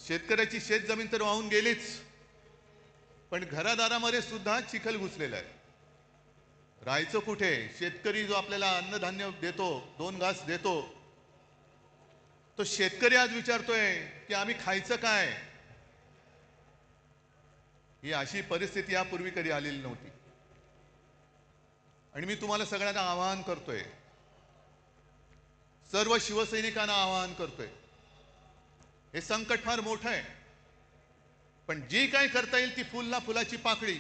शेतकऱ्याची शेतजमीन तर वाहून गेलीच, पण घरादारामध्ये सुद्धा चिखल घुसलेला आहे. राहायचं कुठे? शेतकरी जो आपल्याला अन्नधान्य देतो, 2 घास देतो, तो शेतकरी आज विचारतोय की आम्ही खायचं काय? ही अशी परिस्थिती यापूर्वी कधी आलेली नव्हती. आणि मी तुम्हाला सगळ्यांना आवाहन करतोय, सर्व शिवसैनिकांना आवाहन करतोय, हे संकट फार मोठं आहे, पण जी काय करता येईल ती फुलाची पाकळी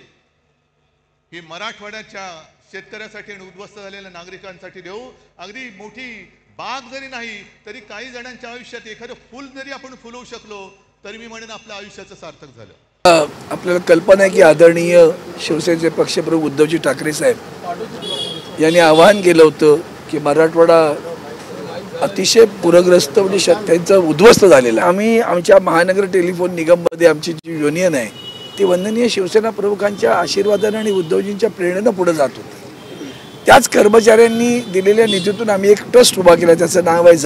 ही मराठवाड्याच्या शेतकऱ्यासाठी आणि उद्ध्वस्त झालेल्या नागरिकांसाठी देऊ. अगदी मोठी बाग जरी नाही तरी काही जणांच्या आयुष्यात एखादं फुल जरी आपण फुलवू शकलो तरी मी म्हणेन आपल्या आयुष्याचं सार्थक झालं. आपल्याला कल्पना आहे की आदरणीय शिवसेनेचे पक्षप्रमुख उद्धवजी ठाकरे साहेब यांनी आवाहन केलं होतं की मराठवाडा अतिशय पूरग्रस्त म्हणजे त्यांचा उद्ध्वस्त झालेला. आम्ही आमच्या महानगर टेलिफोन निगममध्ये आमची जी युनियन आहे ती वंदनीय शिवसेना प्रमुखांच्या आशीर्वादाने आणि उद्धवजींच्या प्रेरणेनं पुढे जात होती. त्याच कर्मचाऱ्यांनी दिलेल्या निधीतून आम्ही एक ट्रस्ट उभा केला, त्याचं नाव आहे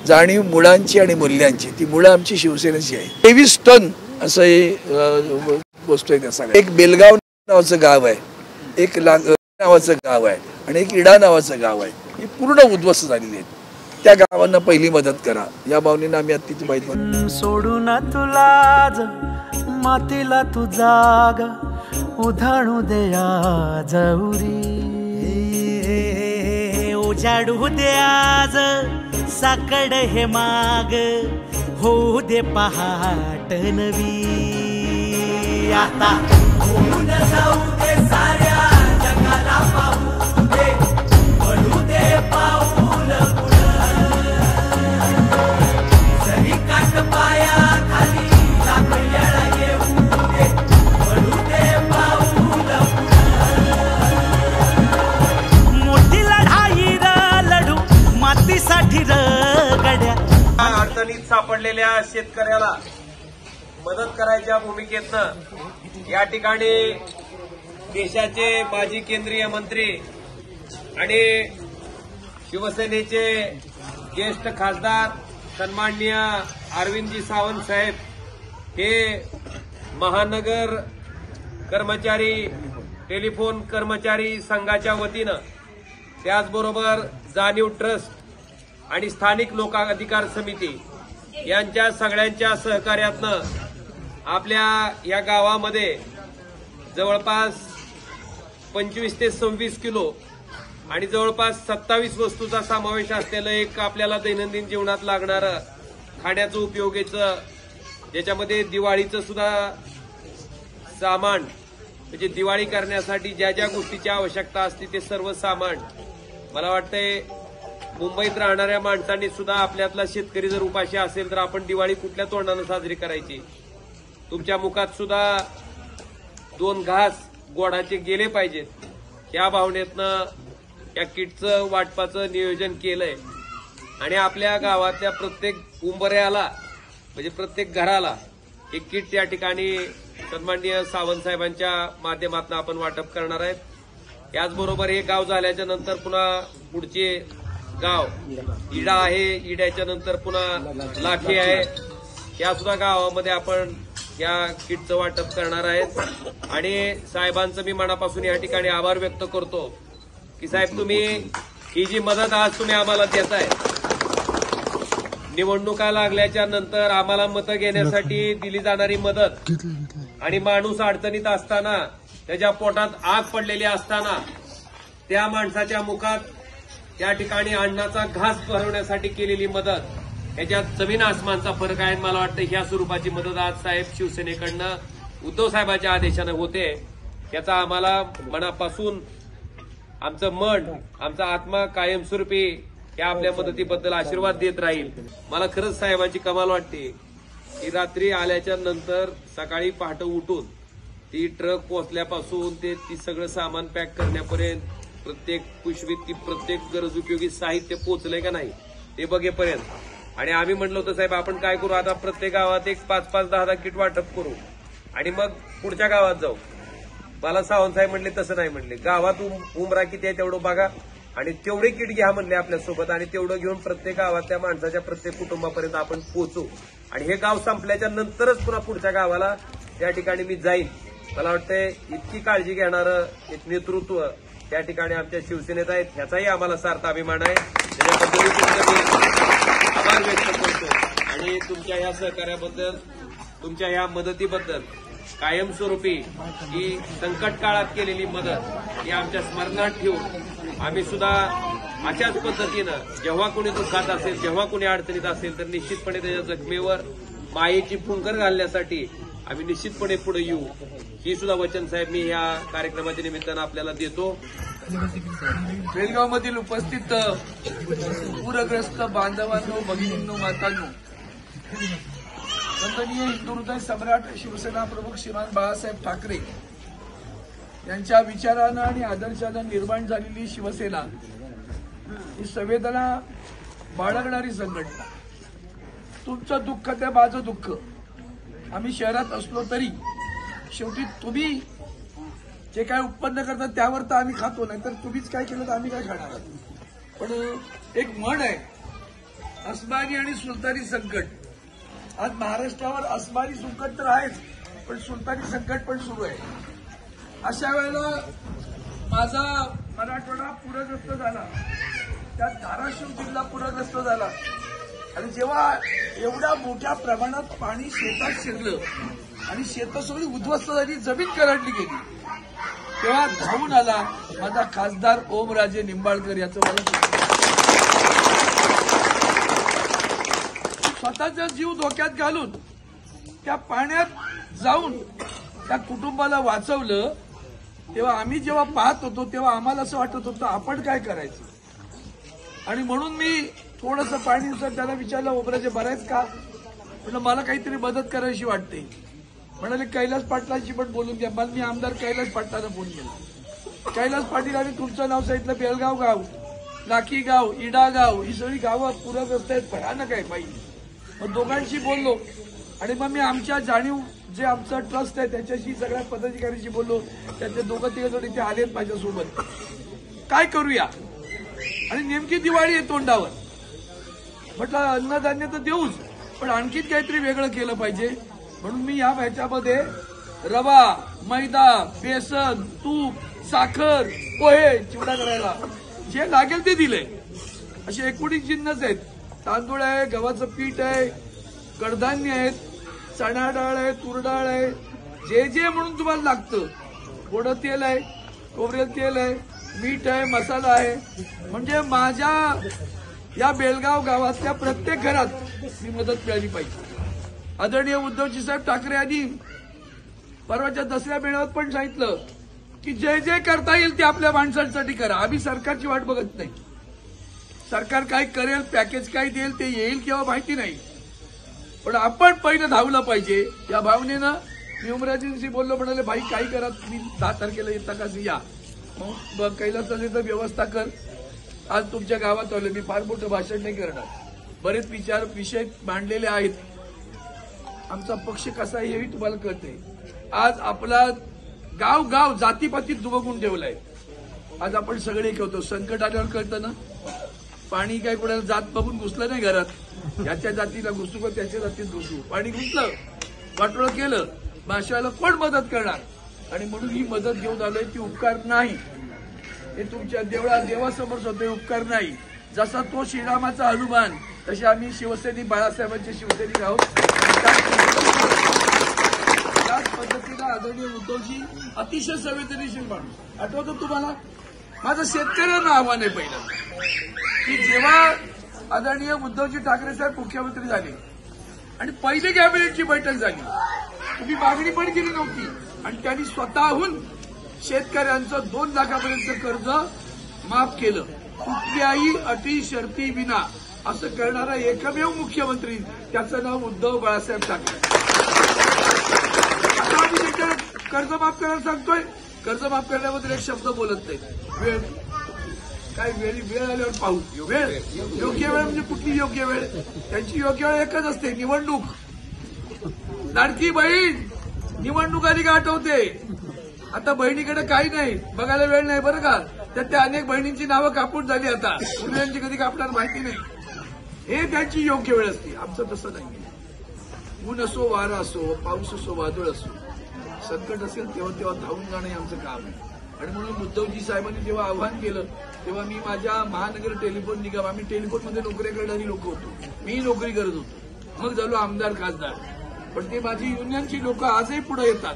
जाणीव मुळांची आणि मूल्यांची. ती मुळं आमची शिवसेनेची आहे. 23 टन असं हे गोष्ट आहे. त्या सगळ्या एक बेलगाव नावाचं गाव आहे, एक नावाचं गाव आहे आणि एक इडा नावाचं गाव आहे. ही पूर्ण उद्ध्वस्त झालेली आहेत. त्या गावांना पहिली मदत करा या भावनेनं आम्ही अतिथी माहिती सोडून तुला मातीला तू जाग उधाणू द्या जवरी उजाडू दे आज साकड हे माग होऊ दे पहाट नवी आता होऊन जाऊ दे साऱ्या जगाला पाहू दे पडू दे पाऊल जरी काट पाया खाली लागल्याला येऊ दे पडू दे पाऊल मोठी लढाई लढू मातीसाठी गड्या. अडचणीत सापडलेल्या शेतकऱ्याला मदत करायच्या भूमिकेतनं या ठिकाणी देशाचे माजी केंद्रीय मंत्री आणि शिवसेनेचे ज्येष्ठ खासदार सन्माननीय अरविंदजी सावंत साहेब हे महानगर कर्मचारी टेलिफोन कर्मचारी संघाच्या वतीनं त्याचबरोबर जाणीव ट्रस्ट आणि स्थानिक लोकाधिकार समिती यांच्या सगळ्यांच्या सहकार्यातनं आपल्या या गावामध्ये जवळपास 25 ते 26 किलो आणि जवळपास 27 वस्तूचा समावेश असलेलं एक आपल्याला दैनंदिन जीवनात लागणारं खाण्याचं उपयोगीचं, ज्याच्यामध्ये दिवाळीचं सुद्धा सामान म्हणजे दिवाळी करण्यासाठी ज्या ज्या गोष्टीची आवश्यकता असते ते सर्व सामान. मला वाटतंय मुंबईत राहणाऱ्या माणसांनी सुद्धा आपल्यातला शेतकरी जर उपाशी असेल तर आपण दिवाळी कुठल्या तोंडानं साजरी करायची? तुमच्या मुखात सुद्धा 2 घास गोडाचे गेले पाहिजेत, या भावनेतनं या किटचं वाटपाचं नियोजन केलंय. आणि आपल्या गावातल्या प्रत्येक उंबऱ्याला म्हणजे प्रत्येक घराला एक किट या ठिकाणी सन्माननीय सावंत साहेबांच्या माध्यमातून आपण वाटप करणार आहेत. याचबरोबर हे गाव झाल्याच्या नंतर पुन्हा पुढचे गाव इडा आहे, इड्याच्या नंतर पुन्हा लाठी आहे, या सुद्धा गावामध्ये आपण या किटचं वाटप करणार आहेत. आणि साहेबांचं मी मनापासून या ठिकाणी आभार व्यक्त करतो की साहेब तुम्ही ही जी मदत आज तुम्ही आम्हाला देताय, निवडणुका लागल्याच्या नंतर आम्हाला मतं घेण्यासाठी दिली जाणारी मदत आणि माणूस अडचणीत असताना त्याच्या पोटात आग पडलेली असताना त्या माणसाच्या मुखात त्या ठिकाणी अन्नाचा घास भरवण्यासाठी केलेली मदत याच्यात जमीन आसमानचा फरक आहे. मला वाटतं ह्या स्वरूपाची मदत आज साहेब शिवसेनेकडनं उद्धव साहेबांच्या आदेशानं होते. याचा आम्हाला मनापासून आमचं मन आमचा आत्मा कायमस्वरूपी या आपल्या मदतीबद्दल आशीर्वाद देत राहील. मला खरंच साहेबांची कमाल वाटते की रात्री आल्याच्या नंतर सकाळी पहाटे उठून ती ट्रक पोहोचल्यापासून ते ती सगळं सामान पॅक करण्यापर्यंत प्रत्येक पिशवीत ती प्रत्येक गरज उपयोगी साहित्य पोहोचलंय का नाही ते बघेपर्यंत. आणि आम्ही म्हटलं होतं साहेब आपण काय करू आता प्रत्येक गावात एक 5-5, 10-10 किट वाटप करू आणि मग पुढच्या गावात जाऊ. मला सावंत साहेब म्हणले तसं नाही म्हणले, गावात उमरा किती आहे तेवढं बघा आणि तेवढे किट घ्या म्हणले आपल्यासोबत आणि तेवढं घेऊन प्रत्येक गावातल्या माणसाच्या प्रत्येक कुटुंबापर्यंत आपण पोहोचू आणि हे गाव संपल्याच्या नंतरच पुन्हा पुढच्या गावाला त्या ठिकाणी मी जाईन. मला वाटतंय इतकी काळजी घेणारं एक नेतृत्व त्या ठिकाणी आमच्या शिवसेनेत आहेत, ह्याचाही आम्हाला सार्थ अभिमान आहे. त्याच्याबद्दल आभार व्यक्त करतो आणि तुमच्या ह्या सहकार्याबद्दल, तुमच्या ह्या मदतीबद्दल कायमस्वरूपी ही संकट काळात केलेली मदत ही आमच्या स्मरणात ठेवून आम्ही सुद्धा अशाच पद्धतीनं जेव्हा कोणी दुःखात असेल, जेव्हा कोणी अडचणीत असेल तर निश्चितपणे त्याच्या जखमेवर मायेची फुंकर घालण्यासाठी आम्ही निश्चितपणे पुढे येऊ. ही सुद्धा वचन साहेब मी या कार्यक्रमाच्या निमित्तानं आपल्याला देतो. बेलगावमधील उपस्थित पूरग्रस्त बांधवांनो, भगिनींनो, मातांनो, वंदनीय हिंदू हृदय सम्राट शिवसेना प्रमुख श्रीमान बाळासाहेब ठाकरे यांच्या विचारानं आणि आदर्शानं निर्माण झालेली शिवसेना ही संवेदना बाळगणारी संघटना. तुमचं दुःख ते माझं दुःख. आम्ही शहरात असलो तरी शेवटी तुम्ही जे काय उत्पन्न करतात त्यावर तर आम्ही खातो, नाही तर तुम्हीच काय केलं तर आम्ही काय खाणार आहोत. पण एक म्हण आहे, अस्मानी आणि सुलतानी संकट. आज महाराष्ट्रावर अस्मानी संकट तर आहेच, पण सुलतानी संकट पण सुरू आहे. अशा वेळेला माझा मराठवाडा पूरग्रस्त झाला, त्यात धाराशिव जिल्हा पूरग्रस्त झाला आणि जेव्हा एवढ्या मोठ्या प्रमाणात पाणी शेतात शिरलं आणि शेतं सगळी उद्ध्वस्त झाली, जमीन करडली गेली, तेव्हा धावून आला माझा खासदार ओमराजे निंबाळकर. याचं मला स्वतःचा जीव धोक्यात घालून त्या पाण्यात जाऊन त्या कुटुंबाला वाचवलं. तेव्हा आम्ही जेव्हा पाहत होतो तेव्हा आम्हाला असं वाटत होतं आपण काय करायचं. आणि म्हणून मी थोडंसं पाणी त्याला विचारलं, ओमराजे बरायच का? म्हटलं मला काहीतरी मदत करायची वाटते. म्हणाले कैलास पाटलांची पण बोलून घ्या. मला मी आमदार कैलास पाटलांना फोन केला. कैलास पाटील तुमचं नाव सांगितलं. बेलगाव गाव, लाखी गाव, इडा गाव, ही सगळी गावं पूरग्रस्त आहेत, भयानक आहे पाहिजे. मग दोघांशी बोललो आणि मग मी आमच्या जाणीव जे आमचं ट्रस्ट आहे त्याच्याशी सगळ्या पदाधिकाऱ्यांशी बोललो. त्याचे दोघं तिघ जण इथे आलेत माझ्यासोबत. काय करूया? आणि नेमकी दिवाळी आहे तोंडावर. म्हटलं अन्नधान्य तर देऊच, पण आणखीन काहीतरी वेगळं केलं पाहिजे. म्हणून मी या ह्याच्यामध्ये रवा, मैदा, बेसन, तूप, साखर, पोहे, चिवडा करायला जे लागेल ते दिले. असे 19 जिन्नस आहेत. तांदूळ आहे, गव्हाचं पीठ आहे, कडधान्य आहेत, चणा डाळ आहे, तूर डाळ आहे, जे म्हणून तुम्हाला लागतं. गोडं तेल आहे, खोबरेल तेल आहे, मीठ आहे, मसाला आहे. म्हणजे माझ्या या बेलगाव गावातल्या प्रत्येक घरात मी मदत मिळाली पाहिजे. आदरणीय उद्धवजी साहेब ठाकरे यांनी परवाच्या दसऱ्या मेळाव्यात पण सांगितलं की जे करता येईल ते आपल्या माणसांसाठी करा. आम्ही सरकारची वाट बघत नाही. सरकार काय करेल, पॅकेज काय देईल ते येईल किंवा माहिती नाही, पण आपण पहिलं धावलं पाहिजे. या भावनेनं मी ओमराजेंशी बोललो. म्हणाले भाई काही करा, तुम्ही 10 तारखेला येता का या. मग कैलासाने तर व्यवस्था कर. आज तुमच्या गावात आलो. मी फार मोठं भाषण नाही करणार. बरेच विषय मांडलेले आहेत. आमचा पक्ष कसा आहे हेही तुम्हाला कळतंय. आज आपला गाव जातीपातीत दुबगून ठेवलाय. आज आपण सगळे होतो. संकट आल्यावर कळतं ना. पाणी काय कोणाला जात बघून घुसलं नाही घरात. याच्या जातीला घुसू का त्याच्या जातीत घुसू. पाणी घुसलं, वाटोळं केलं, मग अशा वेळेला कोण मदत करणार. आणि म्हणून ही मदत घेऊन आलोय. ती उपकार नाही, हे तुमच्या देवासमोर सुद्धा उपकार नाही. जसा तो श्रीरामाचा हनुमान, तसे आम्ही शिवसैनिक बाळासाहेबांचे शिवसैनिक आहोत. त्याच पद्धतीनं आदरणीय उद्धवजी अतिशय संवेदनशील माणूस. आठवतं तुम्हाला? माझं शेतकऱ्यांना आव्हान आहे पहिलं की जेव्हा आदरणीय उद्धवजी ठाकरे साहेब मुख्यमंत्री झाले आणि पहिली कॅबिनेटची बैठक झाली, तुम्ही मागणी पण केली नव्हती आणि त्यांनी स्वतःहून शेतकऱ्यांचं 2 लाखापर्यंत कर्ज माफ केलं. कुठल्याही अटी शर्ती विना असं करणारा एकमेव मुख्यमंत्री, त्याचं नाव उद्धव बाळासाहेब ठाकरे. आता आम्ही त्याच्या कर्ज माफ करायला सांगतोय. कर्ज माफ करण्याबद्दल एक शब्द बोलत नाही. वेळ काय, वेळ आल्यावर पाहू. वेळ योग्य वेळ म्हणजे कुठली योग्य वेळ? त्यांची योग्य वेळ एकच असते, निवडणूक. लाडकी बहीण निवडणूक आधी का आठवते. आता बहिणीकडे काही नाही, बघायला वेळ नाही बरं का. त्यात त्या अनेक बहिणींची नावं कापून झाली. आता मुलांची कधी कापणार माहिती नाही. हे त्यांची योग्य वेळ असते. आमचं तसं नाही. ऊन असो, वारा असो, पाऊस असो, वादळ असो, संकट असेल तेव्हा तेव्हा धावून जाणं हे आमचं काम आहे. आणि म्हणून उद्धवजी साहेबांनी जेव्हा आव्हान केलं तेव्हा मी माझ्या महानगर टेलिफोन निगम, आम्ही टेलिफोनमध्ये नोकऱ्या करणारी लोक होतो, मी नोकरी करत होतो, मग झालो आमदार खासदार. पण ते माझी युनियनची लोक आजही पुढे येतात,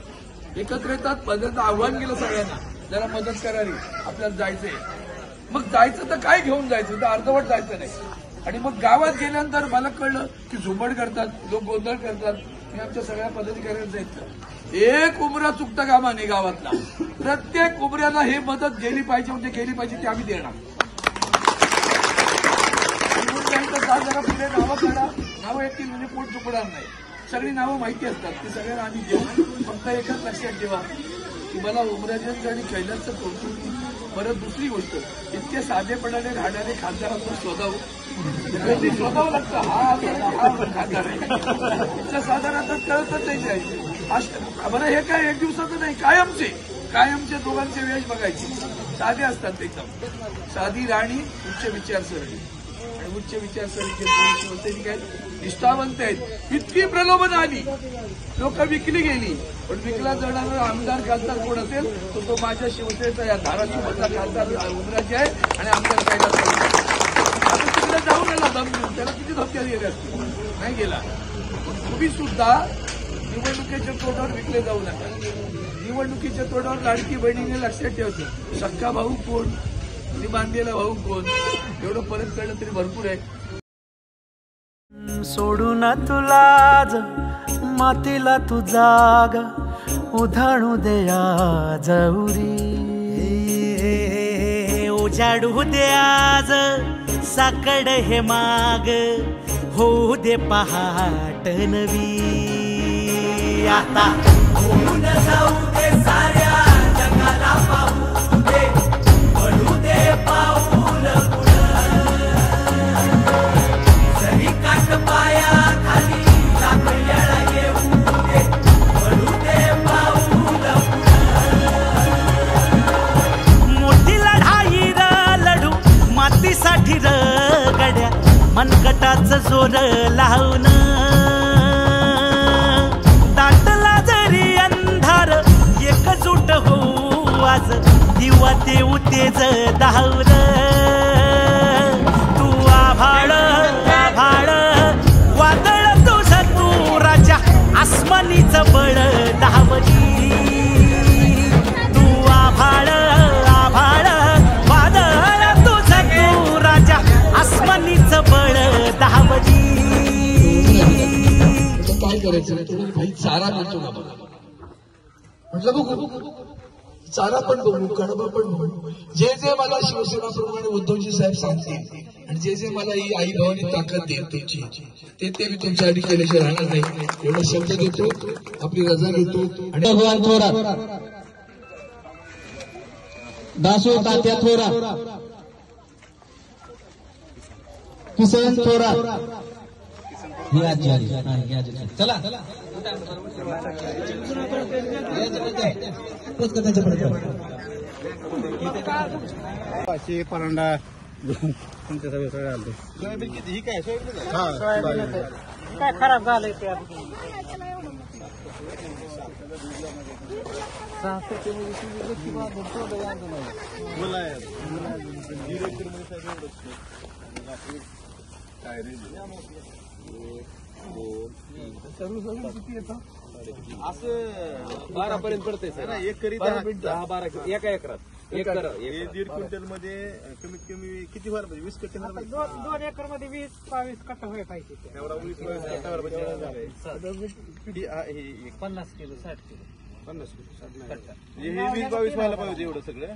एकत्र येतात. पहिल्यांदा आव्हान केलं सगळ्यांना, जरा मदत करावी, आपल्याला जायचंय. मग जायचं तर काय घेऊन जायचं, तर अर्धवट जायचं नाही. आणि मग गावात गेल्यानंतर मला कळलं की झुंबड करतात, लोक गोंधळ करतात. मी आमच्या सगळ्या पदाधिकाऱ्यांना सांगितलं, एक उमरा चुकता कामा नाही गावातला, प्रत्येक उमऱ्याला हे मदत गेली पाहिजे, म्हणजे गेली पाहिजे ते आम्ही देणार. जरा पुढे नावं काढा, नावं येतील म्हणजे पोट चुकणार नाही. सगळी नावं माहिती असतात, ती सगळ्यांना आम्ही देऊ. फक्त एकच लक्षात ठेवा की मला उमराजांचं आणि कैलासचं कौतुक. परत दुसरी गोष्ट, इतके साधेपणाने राहणारे खासदारांचं शोधावं लागतं. हा खासदार आहे, इतकं साधारण कळतच नाही. बरं हे काय एक दिवसाचं नाही, कायमचे दोघांचे वेश बघायचे. साधे असतात एकदम, साधी राणी, उच्च विचारसरणी. आणि उच्च विचारसरणीचे शिवसेनिक आहेत, निष्ठावंत आहेत. इतकी प्रलोभन आली, लोक विकली गेली. पण विकला जाणारा आमदार खासदार कोण असेल तर तो माझ्या शिवसेनेचा या धाराशिवमधला खासदार उमराजी आहे. आणि आमदार कैलास आता तिकडे जाऊन आला दम घेऊन, त्याला किती धमक्या गेले असतील, नाही गेला. तुम्ही सुद्धा निवडणुकीच्या तोंडावर विकले जाऊ नका. निवडणुकीच्या तोंडावर लाडकी बहिणीने लक्षात ठेवायचं, सक्का भाऊ कोण, ती बांधलेला भाऊ कोण, एवढं परत कळलं तरी भरपूर आहे. सोडून तुला मातीला तू जाग उधाणू दया जवरी, उजाडू दे आज साकड हे माग, होऊ दे पहाट नवी. आता होऊन जाऊ दे साऱ्या जगाला पाहू दे, पडू दे पाऊल जरी काट पाया खाली टाकल्याला येऊ दे, पडू दे पाऊल. मोठी लढाई लढू मातीसाठी गड्या, मनगटाचं जोर लावून दाटला जरी अंधार, एकजूट होऊ आज दिवा देऊ तेज धावर. तू आभाळ आभाळ वादळ तुझं तू राजा, आसमानीचं बळ धावली. तू आभाळ आभाळ वादळ तुझं तू राजा, आसमानीचं बळ धावली. काय करायचं, भाई चारा मिळतो ना बघा. म्हटलं बघू चारा पण बघू, कडबा पण बघू. जे जे मला शिवसेना प्रमुख आणि उद्धवजी साहेब सांगतील आणि जे जे मला ही आई भावानी ताकद देईल तुमची, ते मी तुमच्यासाठी केल्याशिवाय राहणार नाही. एवढा शब्द देतो, आपली रजा घेतो. आणि भगवान थोरात, दासो तात्या थोरात, किसन थोरात, ही आजी आली. चला परांडा तुमच्या सगळे सगळं आलतो. सोयाबीन किती ही काय सोयाबीन काय खराब झालंय ते. असं 12 पर्यंत पडतंय सर. एक करी 10-12 एका एकरात. एक कर 1.5 क्विंटल मध्ये कमीत कमी किती व्हायला पाहिजे? 20 कट्टे. 2 एकर मध्ये 20-22 कट्टा व्हायला पाहिजे. 20-22 कट्ट्यावर 50 किलो 60 किलो 50 किलो 60 कट्टा. हे 20-22 व्हायला पाहिजे एवढं सगळं.